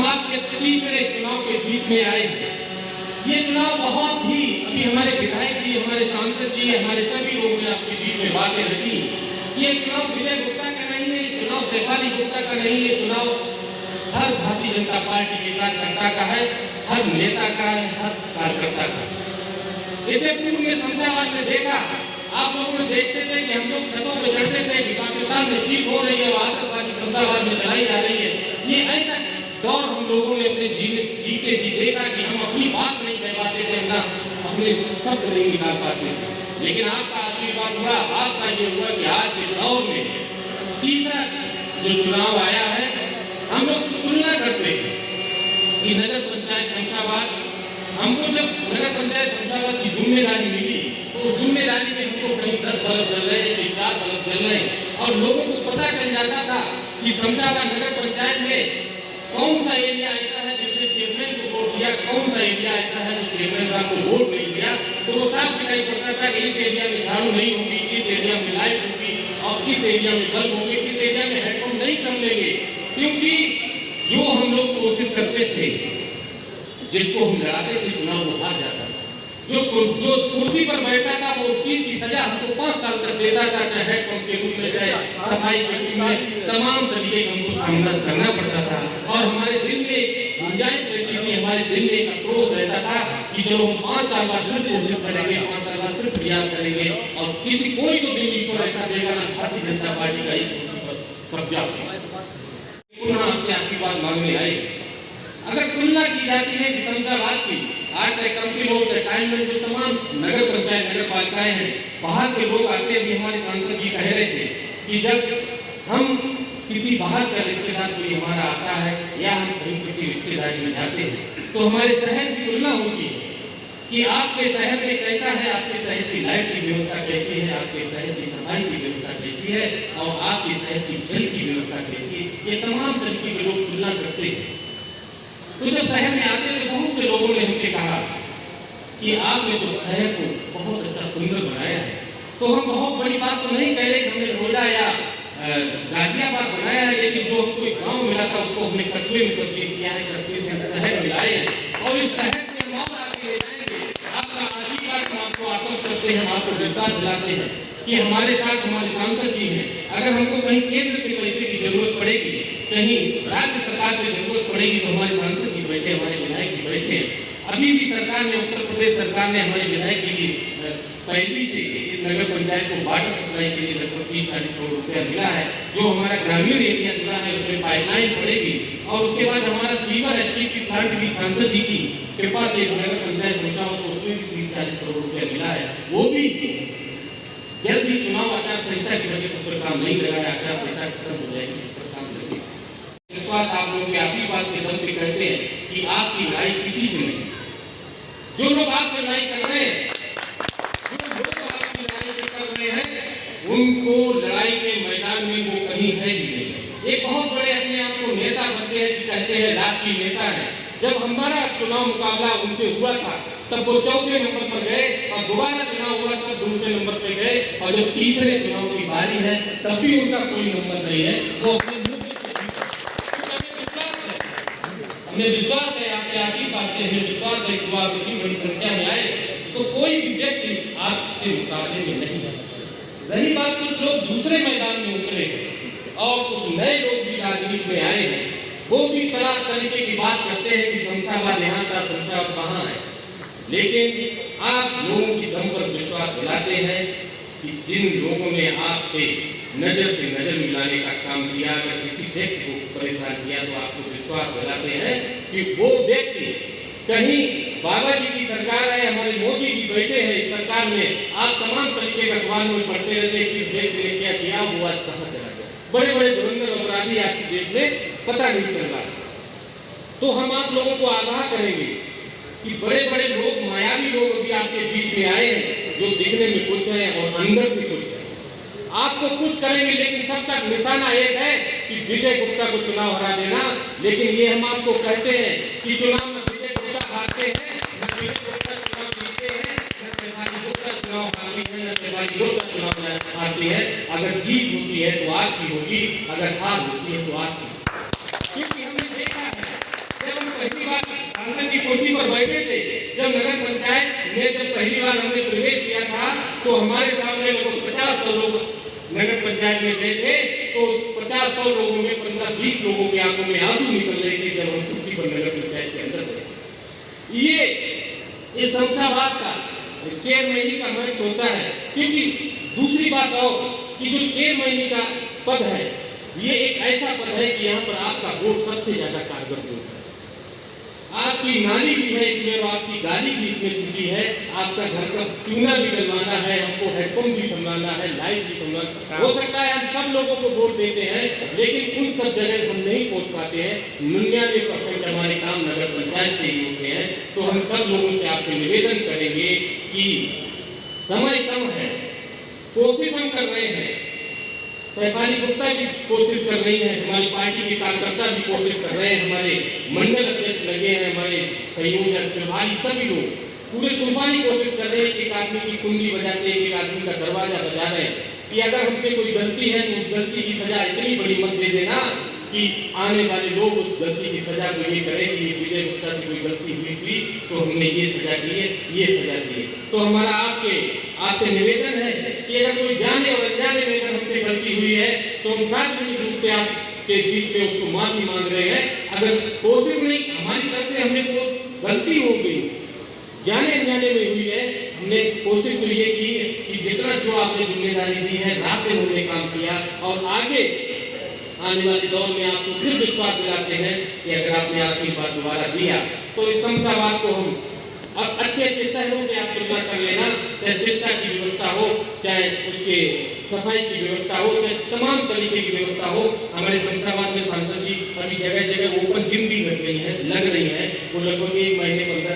आपके तीसरे चुनाव के बीच में आए हैं। ये चुनाव बहुत ही, अभी हमारे विधायक जी, हमारे सांसद जी, हमारे सभी लोगों ने आपके बीच में बातें रखी। ये चुनाव विजय गुप्ता का नहीं है, ये चुनाव शेफाली गुप्ता का नहीं है, चुनाव हर भारतीय जनता पार्टी के कार्यकर्ता का है, हर नेता का है, हर कार्यकर्ता का। इससे पूर्व में शमशाबाद में देखा, आप लोगों ने देखते थे कि हम लोग छतों पर चढ़ते थे कि पाकिस्तान में जीत हो रही है, आतंकवादी शमशाबाद में चलाई जा रही है। ये ऐसा दौर हम लोगों ने अपने जीते जी देखा कि हम अपनी बात नहीं कह पाते थे, ना अपने शब्द नहीं निकाल पाते थे। लेकिन आपका आशीर्वाद हुआ, आपका ये हुआ कि आज के दौर में तीसरा जो चुनाव आया है, हम लोग तुलना करते हैं कि नगर पंचायत शमशाबाद, हमको जब नगर पंचायत शमशाबाद की जिम्मेदारी मिली तो उस जिम्मेदारी में हमको कहीं 10 बल्ब जल रहे हैं, 4 बल्ब जल रहे हैं, और लोगों को पता चल जाता था कि शमशाबाद नगर पंचायत में कौन सा एरिया ऐसा है जिसने चेयरमैन को वोट दिया, कौन सा एरिया ऐसा है जो चेयरमैन साहब को वोट नहीं दिया। तो वो साफ दिखाई पड़ता था कि इस एरिया में झाड़ू नहीं होगी, इस एरिया में लाइट होगी, और इस एरिया में बल्ब होंगे, इस एरिया में हेडपंप नहीं चलेंगे। क्योंकि जो हम लोग कोशिश करते थे, जिसको हम लड़ाते थे, चुनाव वो हार जाता था। जो कुर्सी पर बैठा था वो चीज की सजा हमको 5 साल तक देता था, चाहे हेडपंप के रूप में, चाहे सफाई के रूप में, तमाम तरीके का हमको सामना करना पड़ता था। और हमारे दिल में गुंजाइश रहती थी, हमारे दिल में एक आक्रोश रहता था कि चलो हम 5 साल बाद फिर कोशिश करेंगे, 5 साल बाद फिर प्रयास करेंगे, और किसी कोई तो दिन ईश्वर ऐसा देगा ना भारतीय जनता पार्टी का इस कुर्सी पर कब्जा होगा। पुनः आपसे आशीर्वाद मांगने आए। अगर तुलना की जाती है कि शमशाबाद की, आज चाहे कंपनी लोग के टाइम में जो तमाम नगर पंचायत नगर पालिकाएं हैं, बाहर के लोग आते भी, हमारे सांसद जी कह रहे थे कि जब हम किसी बाहर का रिश्तेदार कोई हमारा आता है या हम कहीं किसी रिश्तेदारी में जाते हैं तो हमारे शहर की तुलना होती है कि आपके शहर में कैसा है, आपके शहर की लाइट की व्यवस्था कैसी है, आपके शहर की सफाई की व्यवस्था कैसी है, और आपके शहर की जल की व्यवस्था कैसी है। ये तमाम तरीके के लोग तुलना करते हैं। तो जब शहर में आते थे, बहुत से लोगों ने हमसे कहा कि आपने तो शहर को बहुत अच्छा सुंदर बनाया है। तो हम बहुत बड़ी बात तो नहीं कह रहे कि हमने नोएडा या गाजियाबाद बनाया है, लेकिन जो हमको एक गाँव मिला था उसको हमने कस्बे में तब्दील किया है, कस्बे से शहर मिलाए हैं, और इस शहर से हम और आगे ले जाएंगे। आपका आशीर्वाद हम आपको आश्वस्त करते हैं, हम आपको विश्वास दिलाते हैं कि हमारे साथ हमारे सांसद जी हैं। अगर हमको कहीं केंद्र से पैसे की जरूरत पड़ेगी, कहीं राज्य सरकार से जरूरत पड़ेगी, तो हमारे सांसद जी बैठे, हमारे विधायक जी बैठे। अभी भी सरकार ने, उत्तर प्रदेश सरकार ने हमारे विधायक जी की पहली से इस नगर पंचायत को वाटर सप्लाई के लिए लगभग 30-40 करोड़ रुपया मिला है। जो हमारा ग्रामीण एरिया जुड़ा है उसमें पाइपलाइन पड़ेगी, और उसके बाद हमारा सीवर एसटी की प्लांट भी सांसद जी की कृपा से इस नगर पंचायत शमशाबाद को उसमें भी 30-40 करोड़ रुपया मिला है। वो भी जल्द ही चुनाव आचार संहिता की वजह से उस पर काम नहीं लगा है, आचार संहिता खत्म हो जाएगी, इस पर काम लगेगा। विश्वास आप लोगों के आशीर्वाद के दम पे कहते हैं कि आपकी लड़ाई किसी से नहीं। जो लोग आपसे लड़ाई कर रहे हैं, जो लोग आपकी लड़ाई कर रहे हैं, उनको लड़ाई के मैदान में वो कहीं है ही नहीं। एक बहुत बड़े अपने आप को नेता बनते हैं कि कहते हैं राष्ट्रीय नेता है। जब हमारा चुनाव मुकाबला उनसे हुआ था तब वो 4थे नंबर पर गए, और दोबारा चुनाव हुआ तब 2रे नंबर पर गए, और जब तीसरे चुनाव की बारी है तब भी उनका कोई नंबर नहीं है। वो अपने मुंह से हमें विश्वास है, आपके आशीर्वाद से हमें विश्वास है कि आप इतनी बड़ी संख्या में आए तो कोई भी व्यक्ति आपसे मुकाबले में नहीं है। रही बात, कुछ लोग दूसरे मैदान में उतरे और कुछ नए लोग भी राजनीति में आए हैं, वो भी तरह तरीके की बात करते हैं कि शमशाबाद यहाँ था, शमशाबाद वहाँ है। लेकिन आप लोगों की दम पर विश्वास दिलाते हैं कि जिन लोगों ने आपसे नजर से नजर मिलाने का काम किया, अगर किसी व्यक्ति को परेशान किया, तो आपको विश्वास दिलाते हैं कि वो व्यक्ति कहीं बाबा जी की सरकार है, हमारे मोदी जी बैठे हैं इस सरकार में। आप तमाम तरीके का अखबार में पढ़ते रहते हैं कि व्यक्ति ने क्या किया, वो आज कहाँ चला गया। बड़े बड़े धुरंधर अपराधी आपकी देश में पता नहीं चल रहा। तो हम आप लोगों को आगाह करेंगे कि बड़े बड़े लोग, मायावी लोग अभी आपके बीच में आए हैं, जो दिखने में कुछ है और अंदर से कुछ है। आपको कुछ करेंगे, लेकिन सबका निशाना एक है कि विजय गुप्ता को चुनाव हरा देना। लेकिन ये हम आपको कहते हैं कि चुनाव में विजय गुप्ता हारते हैं, न विजय गुप्ता चुनाव जीतते हैं, न शेफाली गुप्ता चुनाव हारती है, न शेफाली गुप्ता चुनाव हारती है। अगर जीत होती है तो आपकी होगी, अगर हार होती है तो आपकी। क्योंकि हमने देखा है सांसद जी कुर्सी पर बैठे थे, जब नगर पंचायत में जब पहली बार हमने प्रवेश किया था तो हमारे सामने लगभग 50-100 लोग नगर पंचायत में गए थे, तो 50-100 लोगों में 15-20 लोगों के आंखों में आंसू निकल रहे थे जब हम कुर्सी पर नगर पंचायत के अंदर गए। ये शमशाबाद का चेयरमैन का महत्व होता है, क्योंकि दूसरी बात और कि जो चेयरमैन का पद है ये एक ऐसा पद है कि यहाँ पर आपका वोट सबसे ज्यादा कारगर होता है। आपकी नाली भी है इसमें और आपकी गाली भी इसमें छुट्टी है, आपका घर का चूना भी डलवाना है, हमको हेडपंप भी संभालना है, लाइट भी संभालना हो सकता है। हम सब लोगों को वोट देते हैं लेकिन उन सब जगह हम नहीं पहुंच पाते हैं। 99% हमारे काम नगर पंचायत से ही होते हैं। तो हम सब लोगों से आपसे निवेदन करेंगे कि समय कम है, कोशिश हम कर रहे हैं, सहकारी गुप्ता भी कोशिश कर रही है, हमारी पार्टी के कार्यकर्ता भी कोशिश कर रहे हैं, हमारे मंडल अध्यक्ष लगे हैं, हमारे संयोजक प्रभारी सभी लोग पूरे तूफानी कोशिश कर रहे हैं। एक आदमी की कुंडी बजाते हैं, एक आदमी का दरवाजा बजा रहे हैं कि अगर हमसे कोई गलती है तो उस गलती की सजा इतनी बड़ी मत दे देना कि आने वाले लोग उस गलती की सजा को ये करें कि विजय गुप्ता से कोई गलती हुई थी तो हमने ये सजा की है, ये सजा दी है। तो हमारा आपसे निवेदन है कि अगर कोई जाने और अनजाने में अगर हमसे गलती हुई है तो हम सार्वजनिक रूप से आपके बीच में उसको माफी मांग रहे हैं। अगर कोशिश नहीं हमारी तरफ से हमने को गलती हो गई, जाने अनजाने में हुई है, हमने कोशिश तो ये की कि जितना जो आपने जिम्मेदारी दी है रात दिन हमने काम किया और आगे आने वाले दौर में आपको फिर विश्वास दिलाते हैं कि अगर आपने आशीर्वाद दोबारा दिया तो इस शमशाबाद को हम अब अच्छे शहरों से आप तुलना कर लेना, चाहे शिक्षा की व्यवस्था हो, चाहे उसके सफाई की व्यवस्था हो, चाहे तमाम तरीके की व्यवस्था हो। हमारे शमशाबाद में सांसद जी अभी जगह जगह ओपन जिम भी लग गई है, लग रही है, वो लगभग 1 महीने 15